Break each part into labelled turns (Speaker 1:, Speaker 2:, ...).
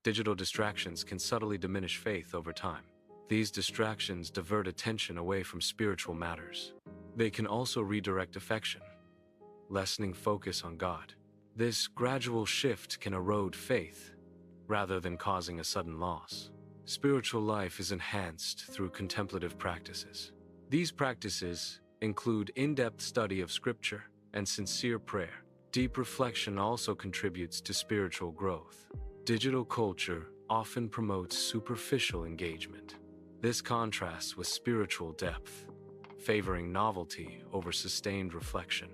Speaker 1: Digital distractions can subtly diminish faith over time. These distractions divert attention away from spiritual matters. They can also redirect affection, lessening focus on God. This gradual shift can erode faith, rather than causing a sudden loss. Spiritual life is enhanced through contemplative practices. These practices include in-depth study of Scripture and sincere prayer. Deep reflection also contributes to spiritual growth. Digital culture often promotes superficial engagement. This contrasts with spiritual depth, favoring novelty over sustained reflection.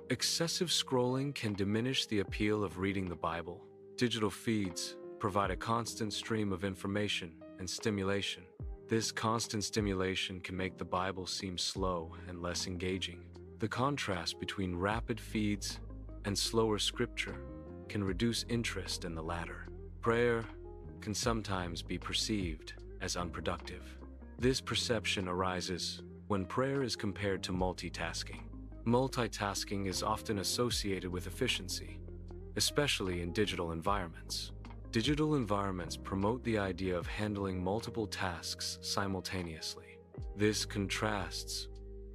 Speaker 1: Excessive scrolling can diminish the appeal of reading the Bible. Digital feeds provide a constant stream of information and stimulation. This constant stimulation can make the Bible seem slow and less engaging. The contrast between rapid feeds and slower scripture can reduce interest in the latter. Prayer can sometimes be perceived as unproductive. This perception arises when prayer is compared to multitasking. Multitasking is often associated with efficiency, especially in digital environments. Digital environments promote the idea of handling multiple tasks simultaneously. This contrasts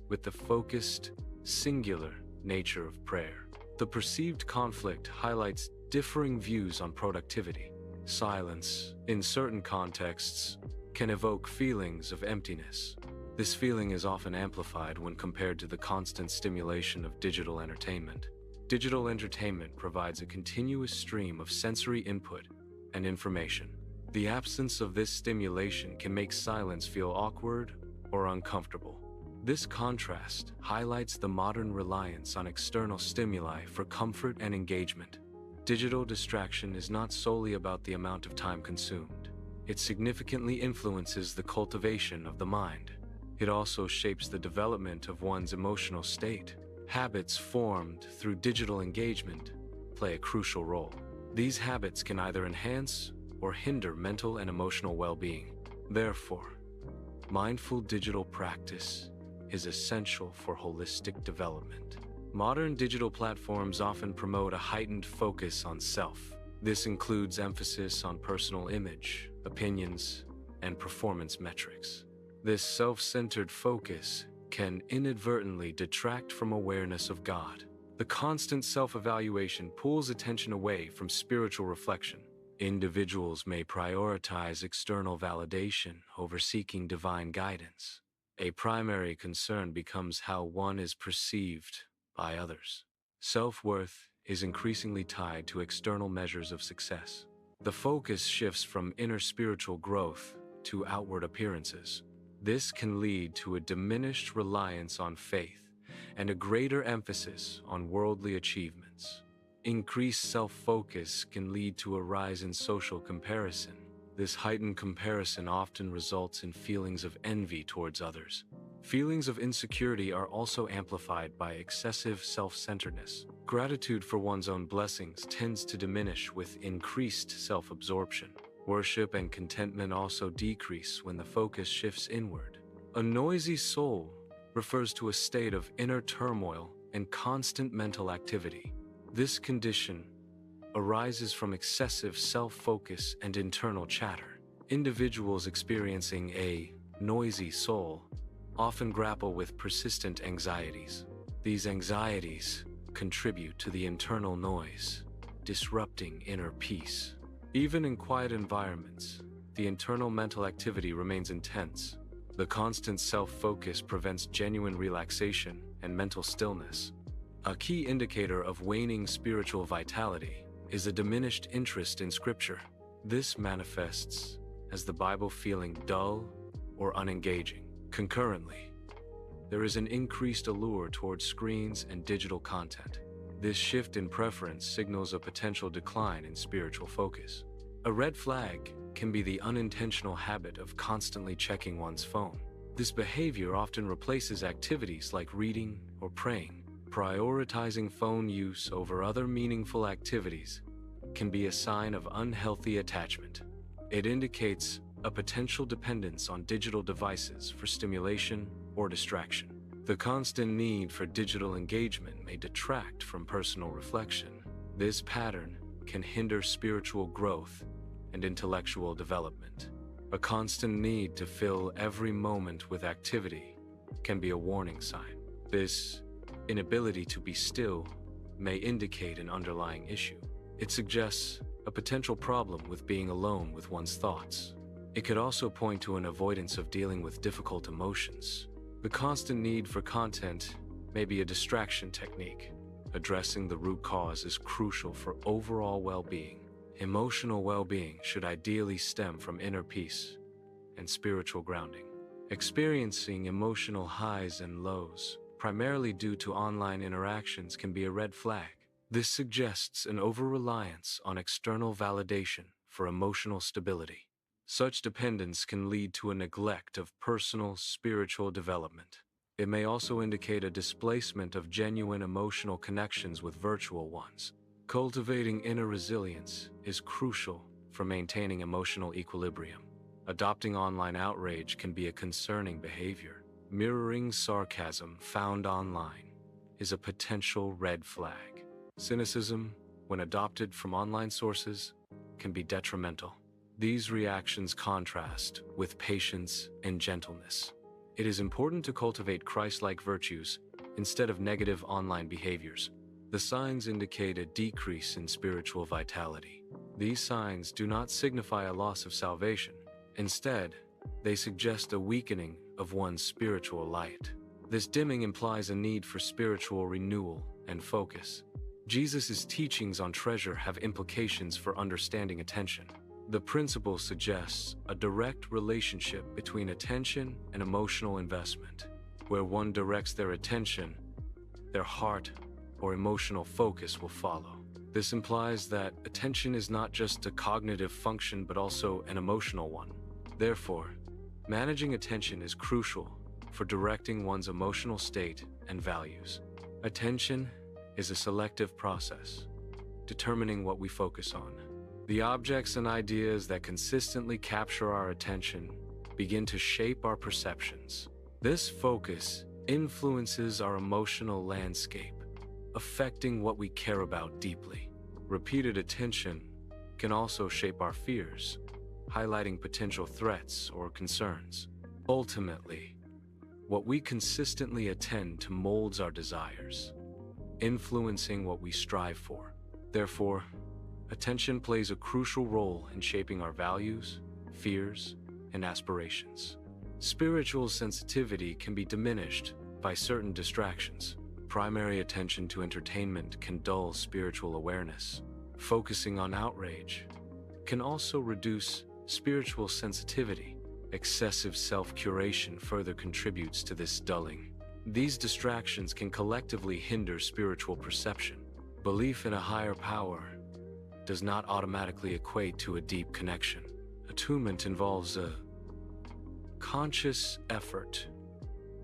Speaker 1: with the focused, singular nature of prayer. The perceived conflict highlights differing views on productivity. Silence, in certain contexts, can evoke feelings of emptiness. This feeling is often amplified when compared to the constant stimulation of digital entertainment. Digital entertainment provides a continuous stream of sensory input and information. The absence of this stimulation can make silence feel awkward or uncomfortable. This contrast highlights the modern reliance on external stimuli for comfort and engagement. Digital distraction is not solely about the amount of time consumed. It significantly influences the cultivation of the mind. It also shapes the development of one's emotional state. Habits formed through digital engagement play a crucial role. These habits can either enhance or hinder mental and emotional well-being. Therefore, mindful digital practice is essential for holistic development. Modern digital platforms often promote a heightened focus on self. This includes emphasis on personal image, opinions, and performance metrics. This self-centered focus can inadvertently detract from awareness of God. The constant self-evaluation pulls attention away from spiritual reflection. Individuals may prioritize external validation over seeking divine guidance. A primary concern becomes how one is perceived by others. Self-worth is increasingly tied to external measures of success. The focus shifts from inner spiritual growth to outward appearances. This can lead to a diminished reliance on faith and a greater emphasis on worldly achievements. Increased self-focus can lead to a rise in social comparison. This heightened comparison often results in feelings of envy towards others. Feelings of insecurity are also amplified by excessive self-centeredness. Gratitude for one's own blessings tends to diminish with increased self-absorption. Worship and contentment also decrease when the focus shifts inward. A noisy soul refers to a state of inner turmoil and constant mental activity. This condition arises from excessive self-focus and internal chatter. Individuals experiencing a noisy soul often grapple with persistent anxieties. These anxieties contribute to the internal noise, disrupting inner peace. Even in quiet environments, the internal mental activity remains intense. The constant self-focus prevents genuine relaxation and mental stillness. A key indicator of waning spiritual vitality is a diminished interest in Scripture. This manifests as the Bible feeling dull or unengaging. Concurrently, there is an increased allure towards screens and digital content. This shift in preference signals a potential decline in spiritual focus. A red flag can be the unintentional habit of constantly checking one's phone. This behavior often replaces activities like reading or praying. Prioritizing phone use over other meaningful activities can be a sign of unhealthy attachment. It indicates a potential dependence on digital devices for stimulation or distraction. The constant need for digital engagement may detract from personal reflection. This pattern can hinder spiritual growth and intellectual development. A constant need to fill every moment with activity can be a warning sign. This inability to be still may indicate an underlying issue. It suggests a potential problem with being alone with one's thoughts. It could also point to an avoidance of dealing with difficult emotions. The constant need for content may be a distraction technique. Addressing the root cause is crucial for overall well-being. Emotional well-being should ideally stem from inner peace and spiritual grounding. Experiencing emotional highs and lows, primarily due to online interactions, can be a red flag. This suggests an over-reliance on external validation for emotional stability. Such dependence can lead to a neglect of personal spiritual development. It may also indicate a displacement of genuine emotional connections with virtual ones. Cultivating inner resilience is crucial for maintaining emotional equilibrium. Adopting online outrage can be a concerning behavior. Mirroring sarcasm found online is a potential red flag. Cynicism, when adopted from online sources, can be detrimental. These reactions contrast with patience and gentleness. It is important to cultivate Christ-like virtues instead of negative online behaviors. The signs indicate a decrease in spiritual vitality. These signs do not signify a loss of salvation. Instead, they suggest a weakening of one's spiritual light. This dimming implies a need for spiritual renewal and focus. Jesus' teachings on treasure have implications for understanding attention. The principle suggests a direct relationship between attention and emotional investment. Where one directs their attention, their heart or emotional focus will follow. This implies that attention is not just a cognitive function but also an emotional one. Therefore, managing attention is crucial for directing one's emotional state and values. Attention is a selective process, determining what we focus on. The objects and ideas that consistently capture our attention begin to shape our perceptions. This focus influences our emotional landscape, affecting what we care about deeply. Repeated attention can also shape our fears, highlighting potential threats or concerns. Ultimately, what we consistently attend to molds our desires, influencing what we strive for. Therefore, attention plays a crucial role in shaping our values, fears, and aspirations. Spiritual sensitivity can be diminished by certain distractions. Primary attention to entertainment can dull spiritual awareness. Focusing on outrage can also reduce spiritual sensitivity. Excessive self-curation further contributes to this dulling. These distractions can collectively hinder spiritual perception. Belief in a higher power does not automatically equate to a deep connection. Attunement involves a conscious effort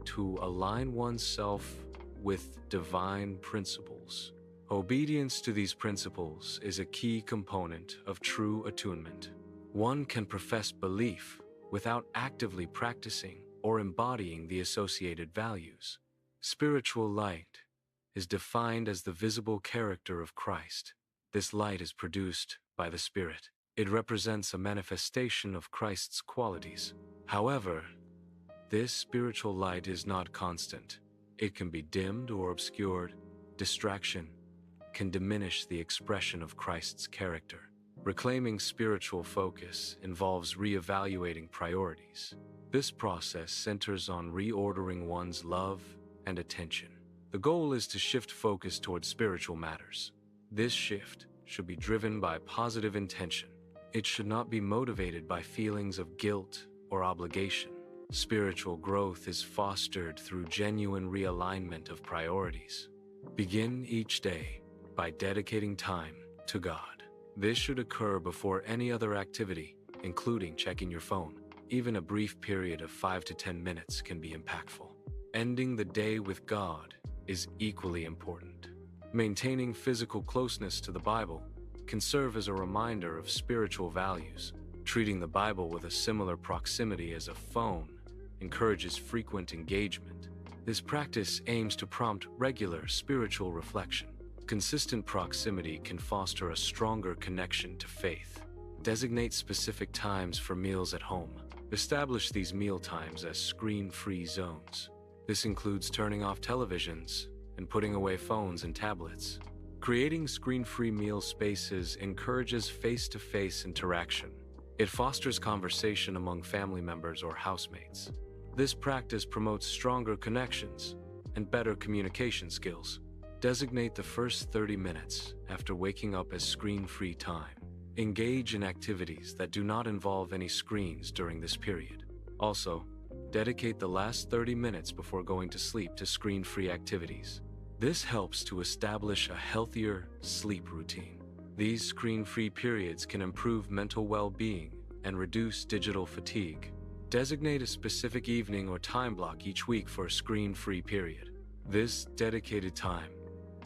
Speaker 1: to align oneself with divine principles. Obedience to these principles is a key component of true attunement. One can profess belief without actively practicing or embodying the associated values. Spiritual light is defined as the visible character of Christ. This light is produced by the Spirit. It represents a manifestation of Christ's qualities. However, this spiritual light is not constant. It can be dimmed or obscured. Distraction can diminish the expression of Christ's character. Reclaiming spiritual focus involves reevaluating priorities. This process centers on reordering one's love and attention. The goal is to shift focus towards spiritual matters. This shift should be driven by positive intention. It should not be motivated by feelings of guilt or obligation. Spiritual growth is fostered through genuine realignment of priorities. Begin each day by dedicating time to God. This should occur before any other activity, including checking your phone. Even a brief period of 5 to 10 minutes can be impactful. Ending the day with God is equally important. Maintaining physical closeness to the Bible can serve as a reminder of spiritual values. Treating the Bible with a similar proximity as a phone encourages frequent engagement. This practice aims to prompt regular spiritual reflection. Consistent proximity can foster a stronger connection to faith. Designate specific times for meals at home. Establish these meal times as screen-free zones. This includes turning off televisions and putting away phones and tablets. Creating screen-free meal spaces encourages face-to-face interaction. It fosters conversation among family members or housemates. This practice promotes stronger connections and better communication skills. Designate the first 30 minutes after waking up as screen-free time. Engage in activities that do not involve any screens during this period. Also, dedicate the last 30 minutes before going to sleep to screen-free activities. This helps to establish a healthier sleep routine. These screen-free periods can improve mental well-being and reduce digital fatigue. Designate a specific evening or time block each week for a screen-free period. This dedicated time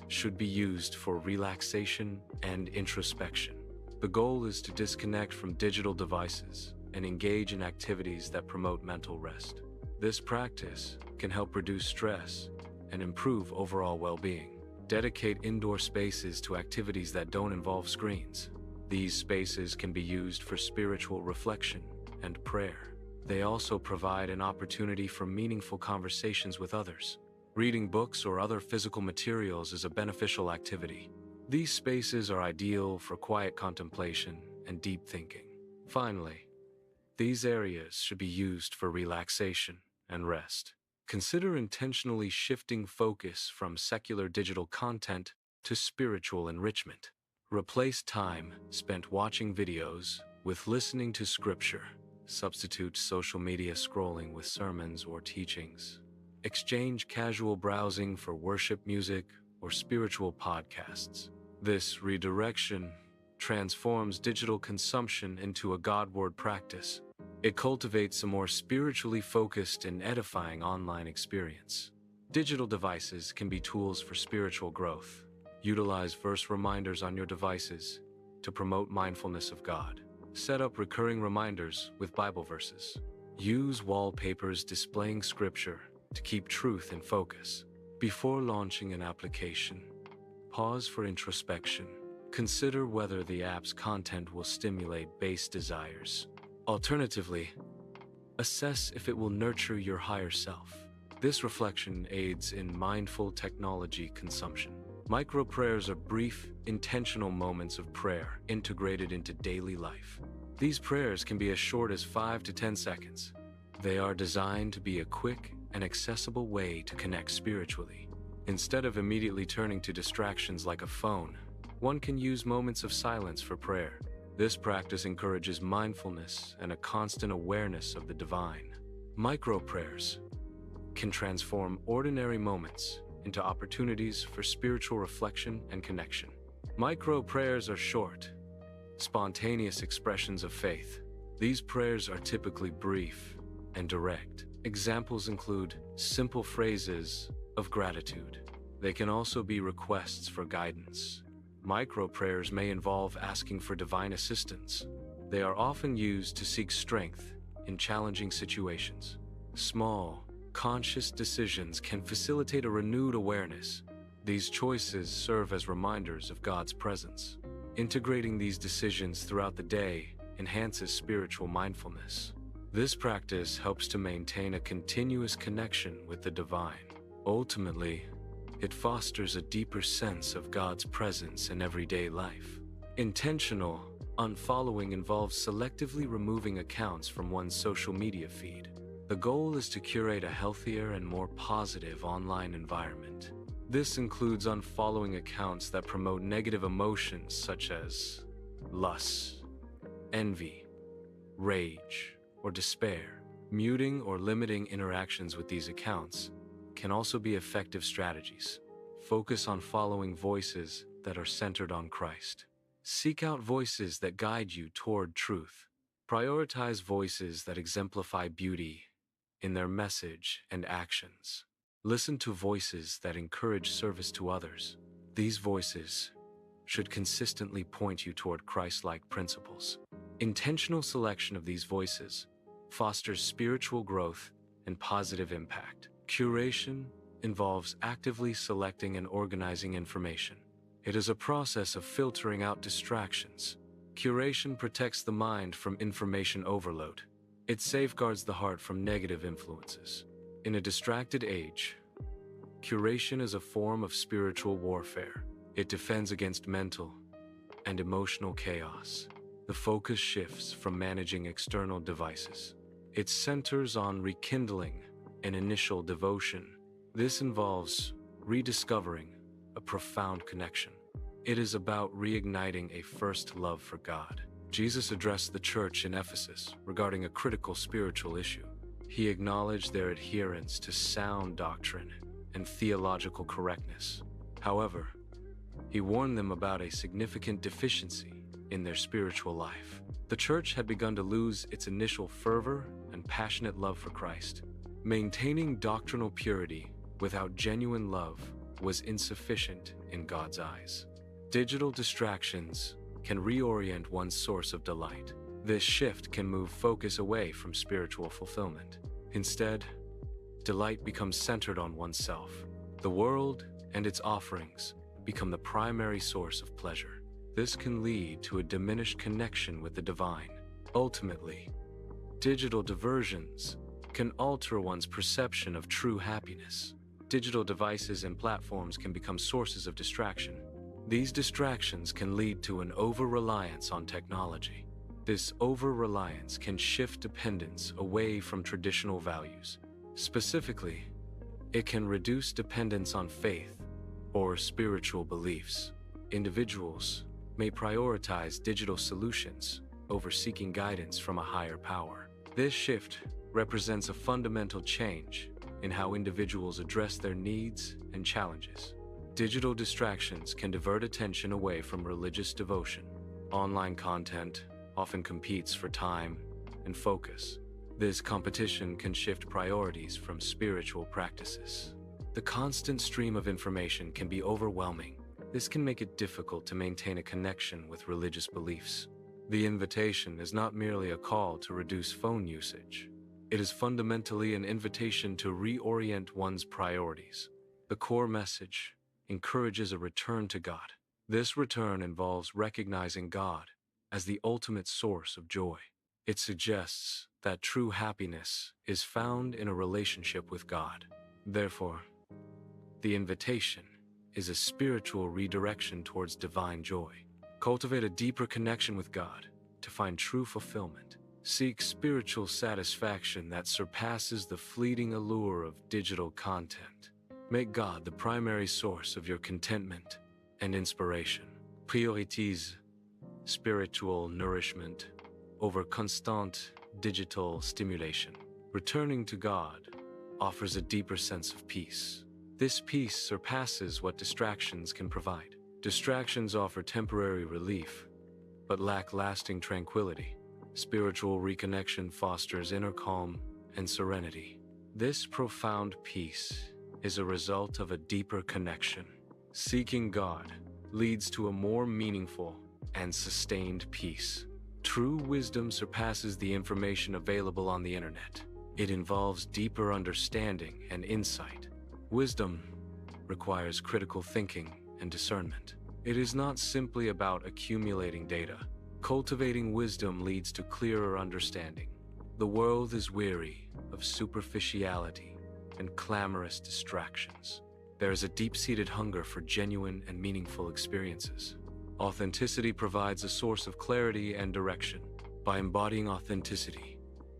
Speaker 1: should be used for relaxation and introspection. The goal is to disconnect from digital devices and engage in activities that promote mental rest. This practice can help reduce stress and improve overall well-being. Dedicate indoor spaces to activities that don't involve screens. These spaces can be used for spiritual reflection and prayer. They also provide an opportunity for meaningful conversations with others. Reading books or other physical materials is a beneficial activity. These spaces are ideal for quiet contemplation and deep thinking. Finally, these areas should be used for relaxation and rest. Consider intentionally shifting focus from secular digital content to spiritual enrichment. Replace time spent watching videos with listening to scripture. Substitute social media scrolling with sermons or teachings. Exchange casual browsing for worship music or spiritual podcasts. This redirection transforms digital consumption into a Godward practice. It cultivates a more spiritually focused and edifying online experience. Digital devices can be tools for spiritual growth. Utilize verse reminders on your devices to promote mindfulness of God. Set up recurring reminders with Bible verses. Use wallpapers displaying scripture to keep truth in focus. Before launching an application, pause for introspection. Consider whether the app's content will stimulate base desires. Alternatively, assess if it will nurture your higher self. This reflection aids in mindful technology consumption. Micro prayers are brief, intentional moments of prayer integrated into daily life. These prayers can be as short as 5 to 10 seconds. They are designed to be a quick and accessible way to connect spiritually. Instead of immediately turning to distractions like a phone, one can use moments of silence for prayer. This practice encourages mindfulness and a constant awareness of the divine. Micro prayers can transform ordinary moments into opportunities for spiritual reflection and connection. Micro prayers are short, spontaneous expressions of faith. These prayers are typically brief and direct. Examples include simple phrases of gratitude. They can also be requests for guidance. Micro prayers may involve asking for divine assistance. They are often used to seek strength in challenging situations. Small, conscious decisions can facilitate a renewed awareness. These choices serve as reminders of God's presence. Integrating these decisions throughout the day enhances spiritual mindfulness. This practice helps to maintain a continuous connection with the divine. Ultimately, it fosters a deeper sense of God's presence in everyday life. Intentional unfollowing involves selectively removing accounts from one's social media feed. The goal is to curate a healthier and more positive online environment. This includes unfollowing accounts that promote negative emotions such as lust, envy, rage, or despair. Muting or limiting interactions with these accounts can also be effective strategies. Focus on following voices that are centered on Christ. Seek out voices that guide you toward truth. Prioritize voices that exemplify beauty in their message and actions. Listen to voices that encourage service to others. These voices should consistently point you toward Christ-like principles. Intentional selection of these voices fosters spiritual growth and positive impact. Curation involves actively selecting and organizing information. It is a process of filtering out distractions Curation protects the mind from information overload. It safeguards the heart from negative influences. In a distracted age, curation is a form of spiritual warfare. It defends against mental and emotional chaos. The focus shifts from managing external devices. It centers on rekindling an initial devotion. This involves rediscovering a profound connection. It is about reigniting a first love for God. Jesus addressed the church in Ephesus regarding a critical spiritual issue. He acknowledged their adherence to sound doctrine and theological correctness. However, he warned them about a significant deficiency in their spiritual life. The church had begun to lose its initial fervor and passionate love for Christ. Maintaining doctrinal purity without genuine love was insufficient in God's eyes. Digital distractions can reorient one's source of delight. This shift can move focus away from spiritual fulfillment. Instead, delight becomes centered on oneself. The world and its offerings become the primary source of pleasure. This can lead to a diminished connection with the divine. Ultimately, digital diversions can alter one's perception of true happiness. Digital devices and platforms can become sources of distraction. These distractions can lead to an over-reliance on technology. This over-reliance can shift dependence away from traditional values. Specifically, it can reduce dependence on faith or spiritual beliefs. Individuals may prioritize digital solutions over seeking guidance from a higher power. This shift represents a fundamental change in how individuals address their needs and challenges. Digital distractions can divert attention away from religious devotion. Online content often competes for time and focus. This competition can shift priorities from spiritual practices. The constant stream of information can be overwhelming. This can make it difficult to maintain a connection with religious beliefs. The invitation is not merely a call to reduce phone usage. It is fundamentally an invitation to reorient one's priorities. The core message encourages a return to God. This return involves recognizing God as the ultimate source of joy. It suggests that true happiness is found in a relationship with God. Therefore, the invitation is a spiritual redirection towards divine joy. Cultivate a deeper connection with God to find true fulfillment. Seek spiritual satisfaction that surpasses the fleeting allure of digital content. Make God the primary source of your contentment and inspiration. Prioritize spiritual nourishment over constant digital stimulation. Returning to God offers a deeper sense of peace. This peace surpasses what distractions can provide. Distractions offer temporary relief, but lack lasting tranquility. Spiritual reconnection fosters inner calm and serenity. This profound peace is a result of a deeper connection. Seeking God leads to a more meaningful and sustained peace. True wisdom surpasses the information available on the internet. It involves deeper understanding and insight. Wisdom requires critical thinking and discernment. It is not simply about accumulating data. Cultivating wisdom leads to clearer understanding. The world is weary of superficiality and clamorous distractions. There is a deep-seated hunger for genuine and meaningful experiences. Authenticity provides a source of clarity and direction. By embodying authenticity,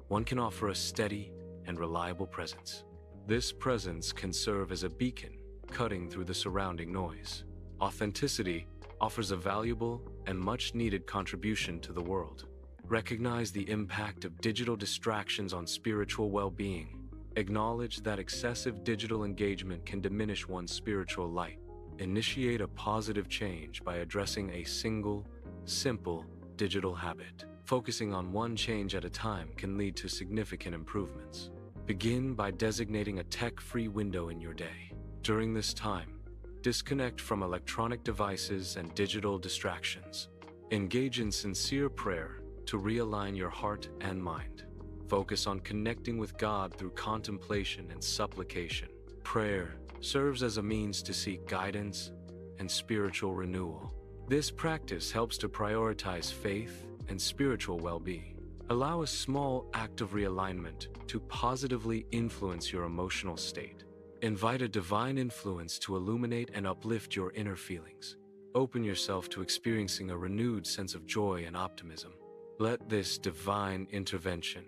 Speaker 1: one can offer a steady and reliable presence. This presence can serve as a beacon, cutting through the surrounding noise. Authenticity offers a valuable and much-needed contribution to the world. Recognize the impact of digital distractions on spiritual well-being. Acknowledge that excessive digital engagement can diminish one's spiritual light. Initiate a positive change by addressing a single, simple digital habit. Focusing on one change at a time can lead to significant improvements. Begin by designating a tech-free window in your day. During this time, disconnect from electronic devices and digital distractions. Engage in sincere prayer to realign your heart and mind. Focus on connecting with God through contemplation and supplication. Prayer serves as a means to seek guidance and spiritual renewal. This practice helps to prioritize faith and spiritual well-being. Allow a small act of realignment to positively influence your emotional state. Invite a divine influence to illuminate and uplift your inner feelings. Open yourself to experiencing a renewed sense of joy and optimism. Let this divine intervention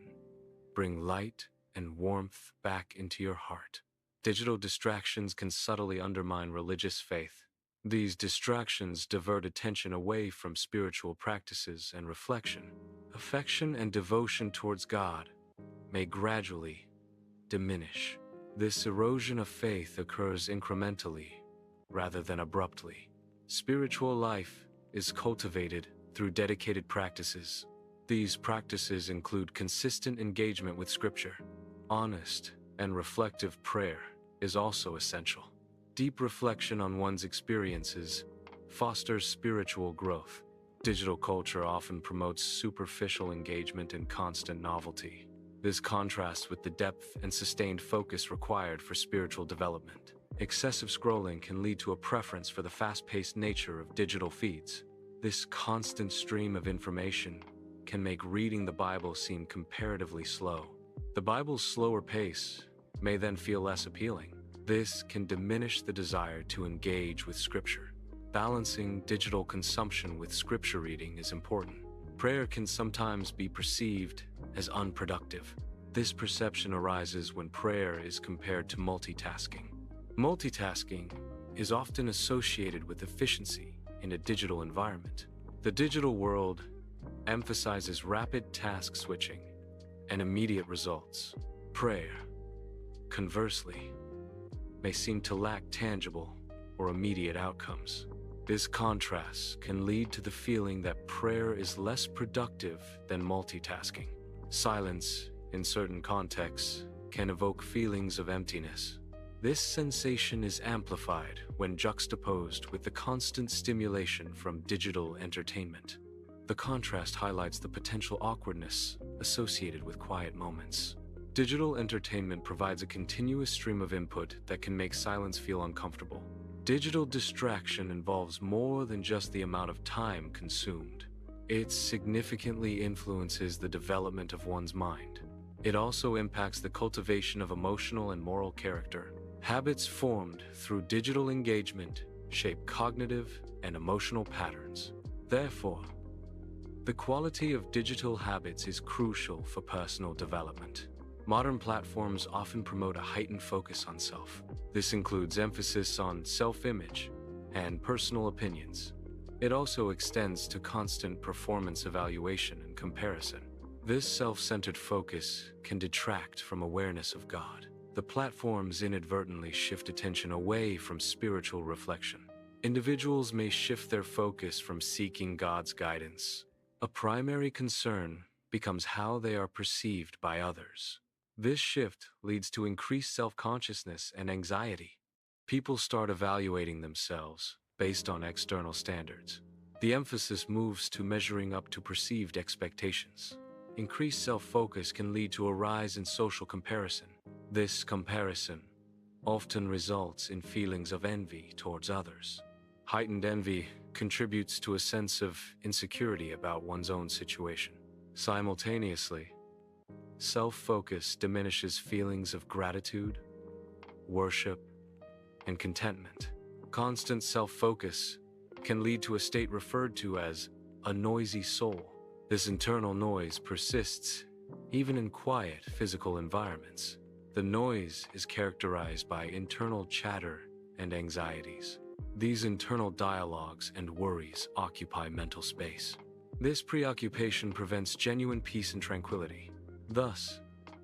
Speaker 1: bring light and warmth back into your heart. Digital distractions can subtly undermine religious faith. These distractions divert attention away from spiritual practices and reflection. Affection and devotion towards God may gradually diminish. This erosion of faith occurs incrementally rather than abruptly. Spiritual life is cultivated through dedicated practices. These practices include consistent engagement with Scripture. Honest and reflective prayer is also essential. Deep reflection on one's experiences fosters spiritual growth. Digital culture often promotes superficial engagement and constant novelty. This contrasts with the depth and sustained focus required for spiritual development. Excessive scrolling can lead to a preference for the fast-paced nature of digital feeds. This constant stream of information can make reading the Bible seem comparatively slow. The Bible's slower pace may then feel less appealing. This can diminish the desire to engage with Scripture. Balancing digital consumption with Scripture reading is important. Prayer can sometimes be perceived as unproductive. This perception arises when prayer is compared to multitasking. Multitasking is often associated with efficiency in a digital environment. The digital world emphasizes rapid task switching and immediate results. Prayer, conversely, may seem to lack tangible or immediate outcomes. This contrast can lead to the feeling that prayer is less productive than multitasking. Silence, in certain contexts, can evoke feelings of emptiness. This sensation is amplified when juxtaposed with the constant stimulation from digital entertainment. The contrast highlights the potential awkwardness associated with quiet moments. Digital entertainment provides a continuous stream of input that can make silence feel uncomfortable. Digital distraction involves more than just the amount of time consumed. It significantly influences the development of one's mind. It also impacts the cultivation of emotional and moral character. Habits formed through digital engagement shape cognitive and emotional patterns. Therefore, the quality of digital habits is crucial for personal development. Modern platforms often promote a heightened focus on self. This includes emphasis on self-image and personal opinions. It also extends to constant performance evaluation and comparison. This self-centered focus can detract from awareness of God. The platforms inadvertently shift attention away from spiritual reflection. Individuals may shift their focus from seeking God's guidance. A primary concern becomes how they are perceived by others. This shift leads to increased self-consciousness and anxiety. People start evaluating themselves based on external standards. The emphasis moves to measuring up to perceived expectations. Increased self-focus can lead to a rise in social comparison. This comparison often results in feelings of envy towards others. Heightened envy contributes to a sense of insecurity about one's own situation. Simultaneously, self-focus diminishes feelings of gratitude, worship, and contentment. Constant self-focus can lead to a state referred to as a noisy soul. This internal noise persists even in quiet physical environments. The noise is characterized by internal chatter and anxieties. These internal dialogues and worries occupy mental space. This preoccupation prevents genuine peace and tranquility. Thus,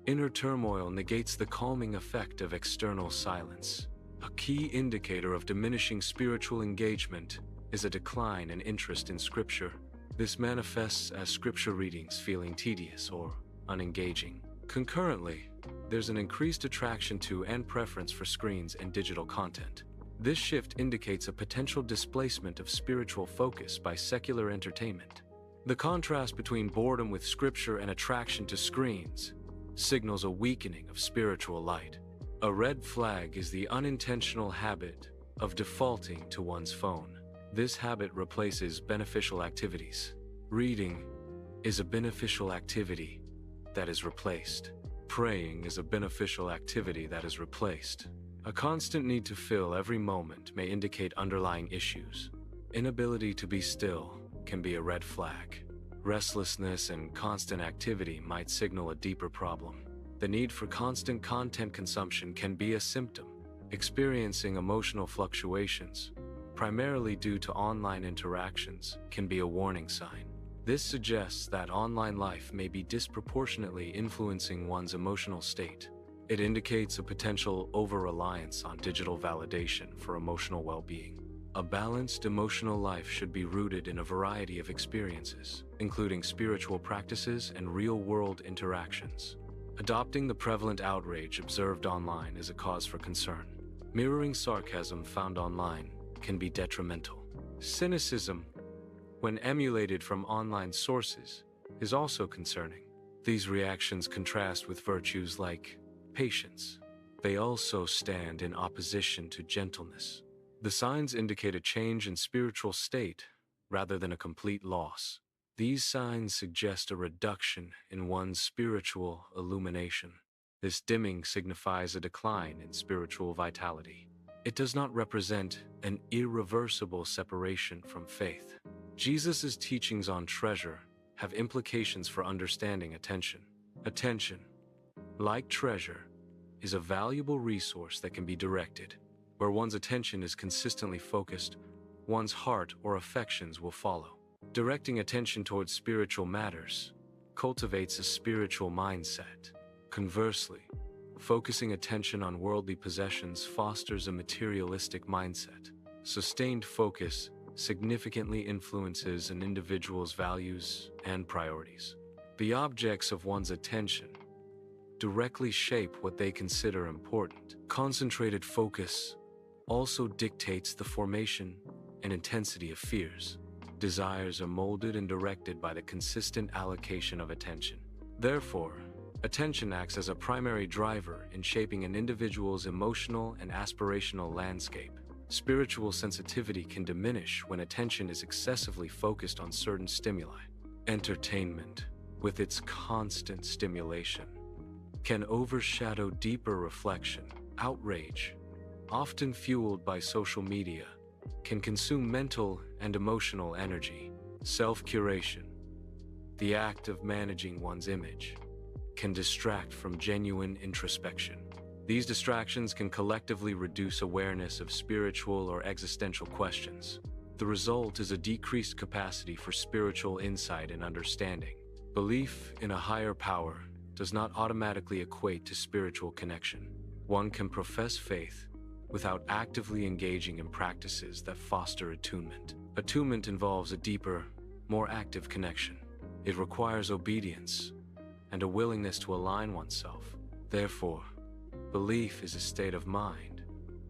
Speaker 1: inner turmoil negates the calming effect of external silence. A key indicator of diminishing spiritual engagement is a decline in interest in Scripture. This manifests as Scripture readings feeling tedious or unengaging. Concurrently, there's an increased attraction to and preference for screens and digital content. This shift indicates a potential displacement of spiritual focus by secular entertainment. The contrast between boredom with Scripture and attraction to screens signals a weakening of spiritual light. A red flag is the unintentional habit of defaulting to one's phone. This habit replaces beneficial activities. Reading is a beneficial activity that is replaced. Praying is a beneficial activity that is replaced. A constant need to fill every moment may indicate underlying issues. Inability to be still can be a red flag. Restlessness and constant activity might signal a deeper problem. The need for constant content consumption can be a symptom. Experiencing emotional fluctuations, primarily due to online interactions, can be a warning sign. This suggests that online life may be disproportionately influencing one's emotional state. It indicates a potential over-reliance on digital validation for emotional well-being. A balanced emotional life should be rooted in a variety of experiences, including spiritual practices and real-world interactions. Adopting the prevalent outrage observed online is a cause for concern. Mirroring sarcasm found online can be detrimental. Cynicism, when emulated from online sources, is also concerning. These reactions contrast with virtues like patience. They also stand in opposition to gentleness. The signs indicate a change in spiritual state rather than a complete loss. These signs suggest a reduction in one's spiritual illumination. This dimming signifies a decline in spiritual vitality. It does not represent an irreversible separation from faith. Jesus' teachings on treasure have implications for understanding attention. Attention, like treasure, is a valuable resource that can be directed. Where one's attention is consistently focused, one's heart or affections will follow. Directing attention towards spiritual matters cultivates a spiritual mindset. Conversely, focusing attention on worldly possessions fosters a materialistic mindset. Sustained focus significantly influences an individual's values and priorities. The objects of one's attention directly shape what they consider important. Concentrated focus also dictates the formation and intensity of fears. Desires are molded and directed by the consistent allocation of attention. Therefore, attention acts as a primary driver in shaping an individual's emotional and aspirational landscape. Spiritual sensitivity can diminish when attention is excessively focused on certain stimuli. Entertainment, with its constant stimulation, can overshadow deeper reflection. Outrage, often fueled by social media, can consume mental and emotional energy. Self-curation, the act of managing one's image, can distract from genuine introspection. These distractions can collectively reduce awareness of spiritual or existential questions. The result is a decreased capacity for spiritual insight and understanding. Belief in a higher power does not automatically equate to spiritual connection. One can profess faith without actively engaging in practices that foster attunement. Attunement involves a deeper, more active connection. It requires obedience and a willingness to align oneself. Therefore, belief is a state of mind,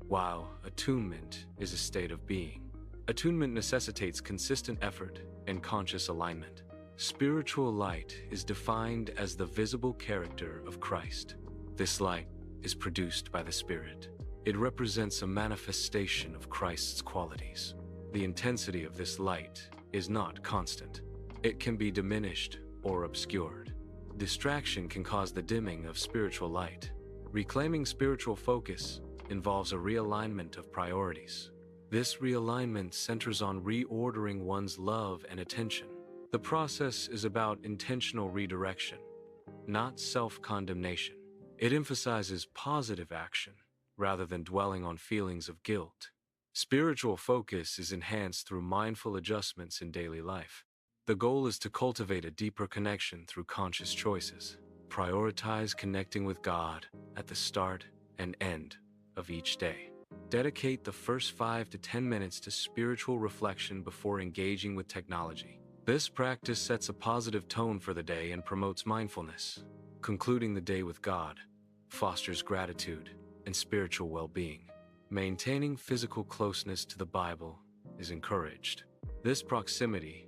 Speaker 1: while attunement is a state of being. Attunement necessitates consistent effort and conscious alignment. Spiritual light is defined as the visible character of Christ. This light is produced by the Spirit. It represents a manifestation of Christ's qualities. The intensity of this light is not constant. It can be diminished or obscured. Distraction can cause the dimming of spiritual light. Reclaiming spiritual focus involves a realignment of priorities. This realignment centers on reordering one's love and attention. The process is about intentional redirection, not self-condemnation. It emphasizes positive action rather than dwelling on feelings of guilt. Spiritual focus is enhanced through mindful adjustments in daily life. The goal is to cultivate a deeper connection through conscious choices. Prioritize connecting with God at the start and end of each day. Dedicate the first 5 to 10 minutes to spiritual reflection before engaging with technology. This practice sets a positive tone for the day and promotes mindfulness. Concluding the day with God fosters gratitude and spiritual well-being. Maintaining physical closeness to the Bible is encouraged. This proximity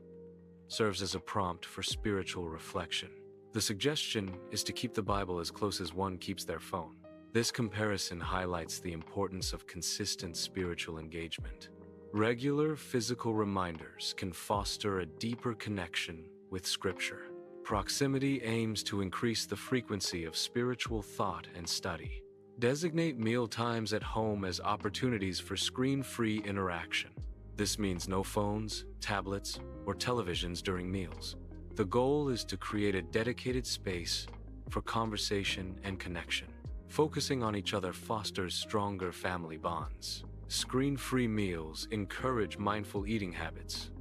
Speaker 1: serves as a prompt for spiritual reflection. The suggestion is to keep the Bible as close as one keeps their phone. This comparison highlights the importance of consistent spiritual engagement. Regular physical reminders can foster a deeper connection with Scripture. Proximity aims to increase the frequency of spiritual thought and study. Designate meal times at home as opportunities for screen-free interaction. This means no phones, tablets, or televisions during meals. The goal is to create a dedicated space for conversation and connection. Focusing on each other fosters stronger family bonds. Screen-free meals encourage mindful eating habits,